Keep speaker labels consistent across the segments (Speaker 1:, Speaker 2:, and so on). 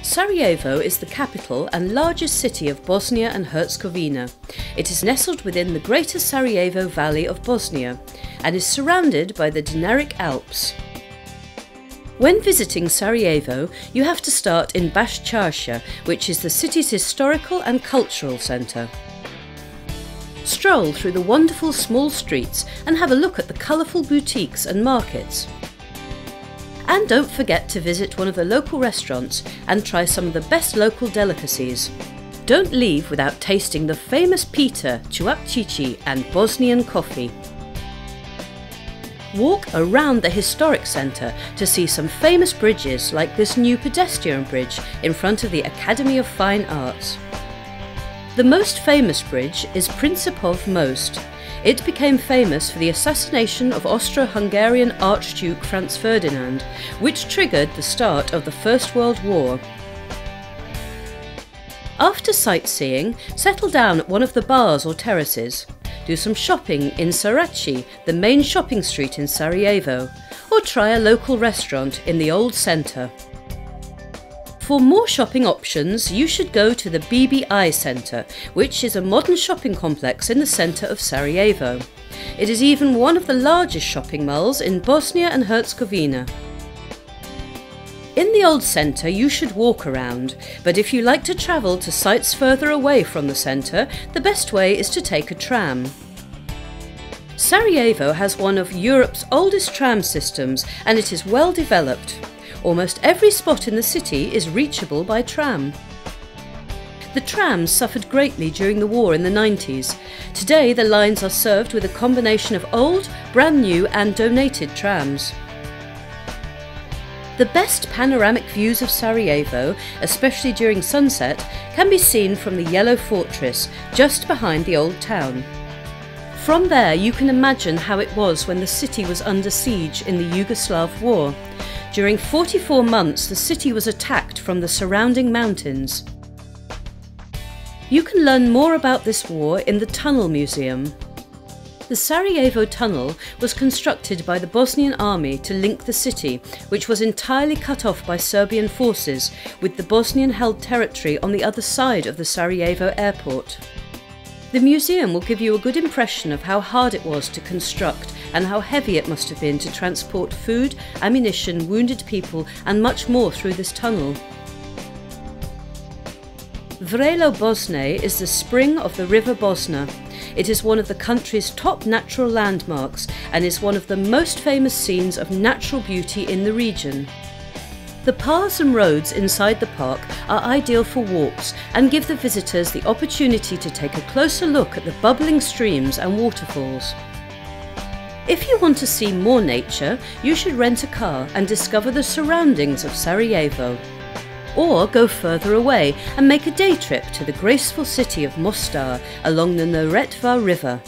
Speaker 1: Sarajevo is the capital and largest city of Bosnia and Herzegovina. It is nestled within the Greater Sarajevo Valley of Bosnia and is surrounded by the Dinaric Alps. When visiting Sarajevo, you have to start in Baš Čaršija, which is the city's historical and cultural centre. Stroll through the wonderful small streets and have a look at the colourful boutiques and markets. And don't forget to visit one of the local restaurants and try some of the best local delicacies. Don't leave without tasting the famous pita, cuapcici and Bosnian coffee. Walk around the historic centre to see some famous bridges like this new pedestrian bridge in front of the Academy of Fine Arts. The most famous bridge is Principov Most. It became famous for the assassination of Austro-Hungarian Archduke Franz Ferdinand, which triggered the start of the First World War. After sightseeing, settle down at one of the bars or terraces. Do some shopping in Sarajevo, the main shopping street in Sarajevo, or try a local restaurant in the old centre. For more shopping options, you should go to the BBI Centre, which is a modern shopping complex in the centre of Sarajevo. It is even one of the largest shopping malls in Bosnia and Herzegovina. In the old centre you should walk around, but if you like to travel to sites further away from the centre, the best way is to take a tram. Sarajevo has one of Europe's oldest tram systems and it is well developed. Almost every spot in the city is reachable by tram. The trams suffered greatly during the war in the 90s. Today the lines are served with a combination of old, brand new and donated trams. The best panoramic views of Sarajevo, especially during sunset, can be seen from the Yellow Fortress, just behind the old town. From there you can imagine how it was when the city was under siege in the Yugoslav War. During 44 months the city was attacked from the surrounding mountains. You can learn more about this war in the Tunnel Museum. The Sarajevo Tunnel was constructed by the Bosnian army to link the city, which was entirely cut off by Serbian forces, with the Bosnian-held territory on the other side of the Sarajevo airport. The museum will give you a good impression of how hard it was to construct and how heavy it must have been to transport food, ammunition, wounded people and much more through this tunnel. Vrelo Bosne is the spring of the River Bosna. It is one of the country's top natural landmarks and is one of the most famous scenes of natural beauty in the region. The paths and roads inside the park are ideal for walks and give the visitors the opportunity to take a closer look at the bubbling streams and waterfalls. If you want to see more nature, you should rent a car and discover the surroundings of Sarajevo. Or go further away and make a day trip to the graceful city of Mostar along the Neretva River.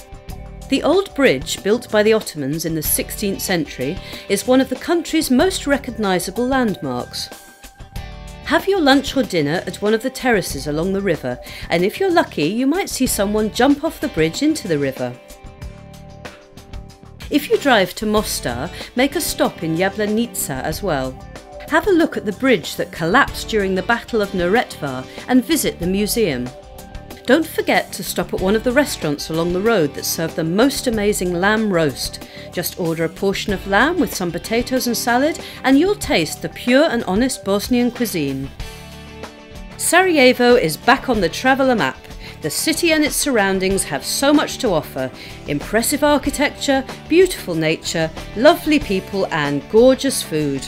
Speaker 1: The old bridge, built by the Ottomans in the 16th century, is one of the country's most recognisable landmarks. Have your lunch or dinner at one of the terraces along the river, and if you're lucky you might see someone jump off the bridge into the river. If you drive to Mostar, make a stop in Jablanica as well. Have a look at the bridge that collapsed during the Battle of Neretva and visit the museum. Don't forget to stop at one of the restaurants along the road that serve the most amazing lamb roast. Just order a portion of lamb with some potatoes and salad and you'll taste the pure and honest Bosnian cuisine. Sarajevo is back on the traveller map. The city and its surroundings have so much to offer: impressive architecture, beautiful nature, lovely people and gorgeous food.